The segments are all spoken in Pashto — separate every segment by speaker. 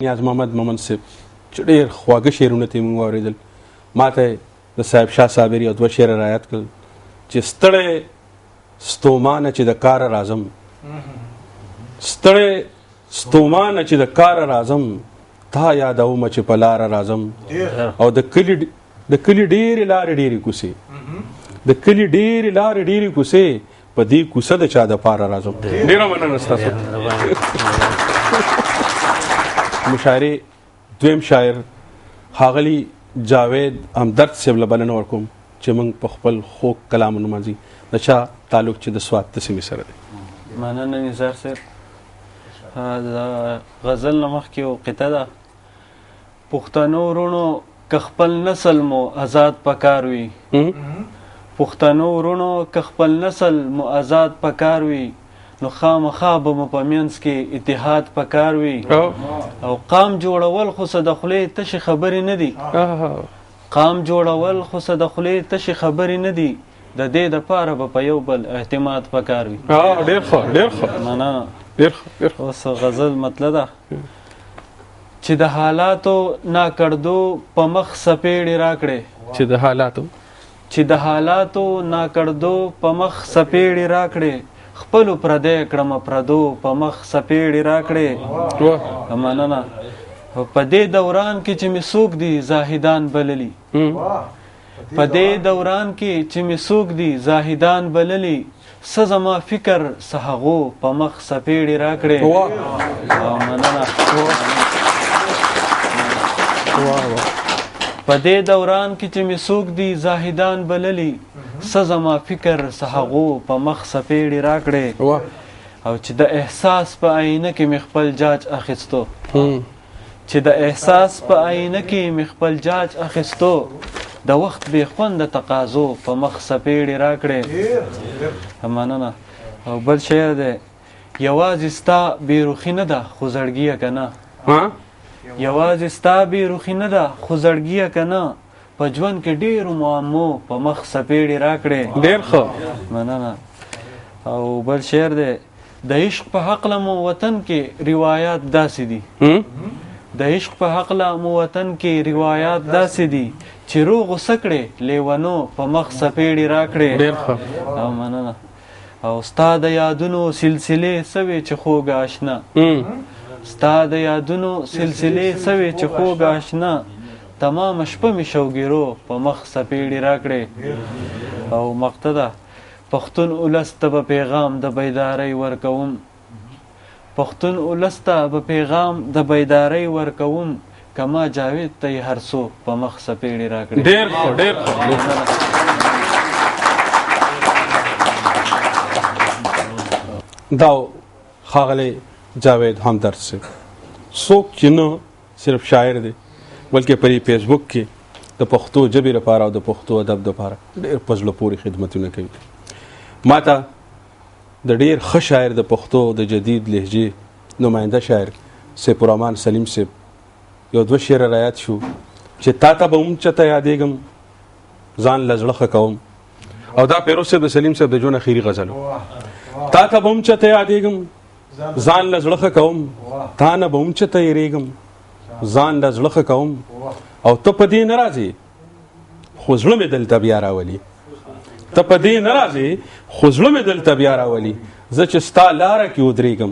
Speaker 1: نیاز محمد مومن صاحب چې ډېر خواږه شعرونه ترې موږ واورېدل. ما ته د صاحب شاه صابري او 2 شعر رایاد کړل چې ستړی ستومانه چې د کاره راځم، ستړی ستومانه چې د کاره راځم، تا یادومه چې په لاره راځم. او د کلي ډېرې لارې ډېرې کوڅې، د کلي ډېرې لارې ډېرې کوڅې، په دې کوڅه د چا د پاره راځم. ډېره مننه ستاسو. مشاعرې دویم شاعر ښاغلي جاوید همدرد صاحب له بلنه ورکوم چې موږ په خپل خوږ کلام ونمانځي. د چا تعلق چې د سوات د سیمې سره دی.
Speaker 2: مننه نثار صاحب. د غزل نه مخکې یو قطعه ده: پښتنو وروڼو که خپل نسل مو آزاد پکار وي، پښتنو وروڼو که خپل نسل مو آزاد پکار وي، نو خامخا به مو په منځ کې اتحاد پکار وي. او قام جوړول خو څه د خولې تشې خبرې نه دي، قام جوړول خو څه د خولې تشې خبرې نه دي، د دې دپاره به په یو بل اعتماد پکار وي.
Speaker 1: ډېر ښه ډېر ښه
Speaker 2: مننه.
Speaker 1: ډېر ښه.
Speaker 2: اوس غزل مطلب ده چې د حالاتو ناکړدو په مخ سپېړې راکړې،
Speaker 1: چې د حالاتو
Speaker 2: ناکړدو په مخ سپېړې راکړې، خپلو پردی کړمه پردو په مخ سپېړې راکړې. مننه. په دې دوران کې چې مې څوک دي زاهدان بللي، په دې دوران کې چې مې څوک دي زاهدان بللي، څه زما فکر څه هغو په مخ سپېړې راکړې. مننه. په دې دوران کې چې مې څوک دي زاهدان بللي، څه زما فکر څه هغو په مخ سپېړې راکړې. او چې د احساس په آینه کې مې خپل جاج اخیستو، چې د احساس په آینه کې مې خپل جاج اخیستو، د وخت بې خونده تقاضو په مخ سپېړې راکړې. مننه. او بل شعر دی: یوازې ستا بېروخي نه ده خو زړګیه که نه، یوازې ستا بېروخي نه ده خو زړګیه که نه، په ژوند کې ډېرو معمو په مخ سپېړې راکړې.
Speaker 1: ډېر ښه.
Speaker 2: مننه. او بل شعر دی: د عشق په هکله مو وطن کې روایات داسې دي، د عشق په هکله مو وطن کې روایات داسې دي، چې روغ غوسه کړې لیونو په مخ سپېړې راکړې.
Speaker 1: ډېر ښه.
Speaker 2: او مننه. او ستا د یادونو سلسلې سوې چې خوږ آشنا، ستا د یادونو سلسلې سوې چې خوږ آشنا، تمام شپه مې شوګیرو په مخ سپېړې راکړې. او مقطع ده: پښتون اولس ته به پیغام د بیدارۍ ورکوم، پښتون اولس ته به پیغام د بیدارۍ ورکوم، کما جاوید ته یې هر څو په مخ سپېړې راکړې.
Speaker 1: ډېر ښه ډېر ښه. دا ښاغلی جاوید همدرد صاحب څوک چې نه صرف شاعر دی بلکې په فیسبوک کې د پښتو ژبې لپاره او د پښتو ادب لپاره ډېر په زړه پورې خدمتونه کوي. ما ته د ډېر ښه شاعر د پښتو د جدید لهجې نماینده شاعر سیف الرحمن سلیم صاحب یو 2 شعر رایاد شو چې تا ته به هم چته یادېږم ځان له زړه ښه کوم. او دا پیروز صاحب د سلیم صاحب د ژوند اخري غزل و: تا ته به هم چته یادېږم ځان له زړه ښه کوم، تا نه به هم چته یېرېږم ځان له زړه ښه کوم، او ته په دې نه راځې خو زړه مې دلته بیا راولي، ته په دې نه راځې خو زړه مې دلته بیا راولي، زه چې ستا لاره کې ودرېږم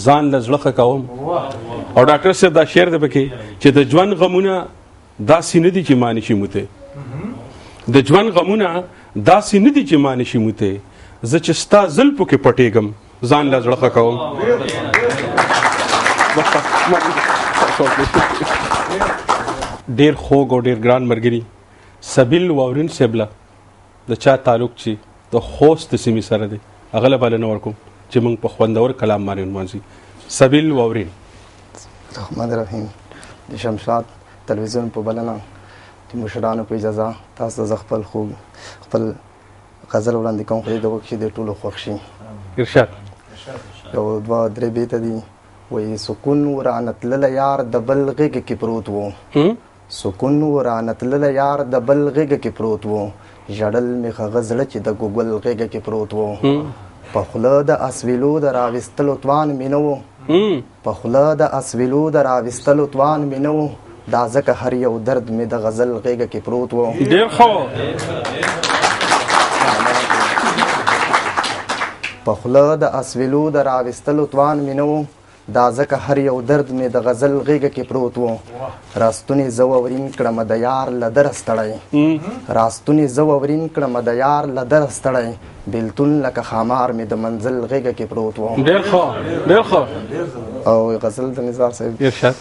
Speaker 1: ځان له زړه ښه کوم. او ډاکټر صاحب دا شعر دی پکې چې د ژوند غمونه داسې نه دي چې ما نشي موتی، د ژوند غمونه داسې نه دي چې ما نشي موتی، زه چې ستا زلفو کې پټېږم ځان له زړه ښه کوم. ډېر خوږ او ډېر ګران ملګري سبیل واورین صاحب له د چا تعلق چې د خوست د سیمې سره دی هغه له بلنه ورکوم چې موږ په خوندور کلام باندې ونمانځي. سبیل واورین.
Speaker 3: الرحمن الرحیم. د شمشاد تلویزیون په بلنه د مشرانو په اجازه تاسو ته خپل خوږ خپل غزل وړاندې کوم، خو دې د وخت د ټولو خوښ شي.
Speaker 1: ارشاد.
Speaker 3: یو 2-3 بیته دي. وایي: سکون ورانه تللی یار د بل غېږ کې پروت و، سکون ورانه تللی یار د بل غېږ کې پروت و، ژړل مې هغه زړه چې د ګوګل غېږ کې پروت و، په خوله د اسویلو د راویستلو توان مې نه و، په خوله د اسویلو د راویستلو توان مې نه و دا ځکه هر یو درد مې د غزل غېږه کې پروت و
Speaker 1: ډېر ښه
Speaker 3: په خوله د اسویلو د راویستلو توان مې نه و دا ځکه هر یو درد مې د غزل غېږه کې پروت و راستونې زه واورین کړمه د یار له دره ستړی راستونې زه واورین کړمه د یار له دره ستړی بېلتون لکه خامار مې د منزل غېږه کې پروت و
Speaker 1: ډېر ښه ډېر ښه
Speaker 3: او غزل د نزار صاحب
Speaker 1: ارشاد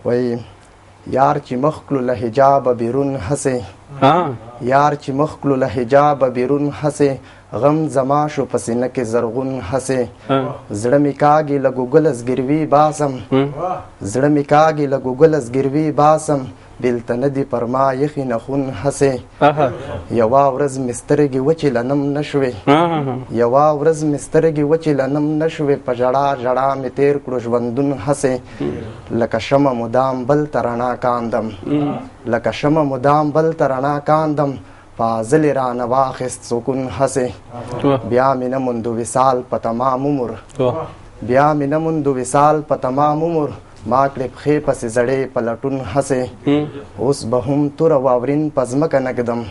Speaker 3: وایي یار چې مخ کړو له حجابه بیرون هسې یار چې مخ کړو له حجابه بیرون هسې غم زما شو په سینه کې زرغون هسې زړه مې کاږي له ګوګله زګروي باسم زړه مې کاږي له ګوګله زګروي باسم بېلته نه دي پر ما یخي نخون هسې یوه ورځ مې سترګې وچې له نم نه شوې یوه ورځ مې سترګې وچې له نم نه شوې په ژړا ژړا مې تېر کړو ژوندون هسې لکه شمه مدام بل ته رڼا کاندم لکه شمه مدام بل ته رڼا کاندم فاضل رانه واخیست سکون هسې بیا مې نه موندو وصال په تمام عمر بیا مې نه موندو وصال په تمام عمر ما کړې پښې پسې زړې په لټون هسې اوس به هم توره واورین په ځمکه نږدم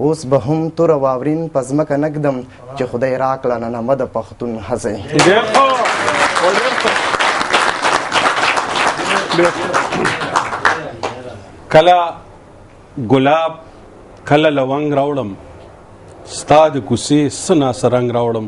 Speaker 3: اوس به هم توره واورین په ځمکه نږدم چې خدای راکړه ننمه د پښتون هسې
Speaker 1: کله ګلاب کله لونګ راوړم ستا د کوڅې څه ناسه رنګ راوړم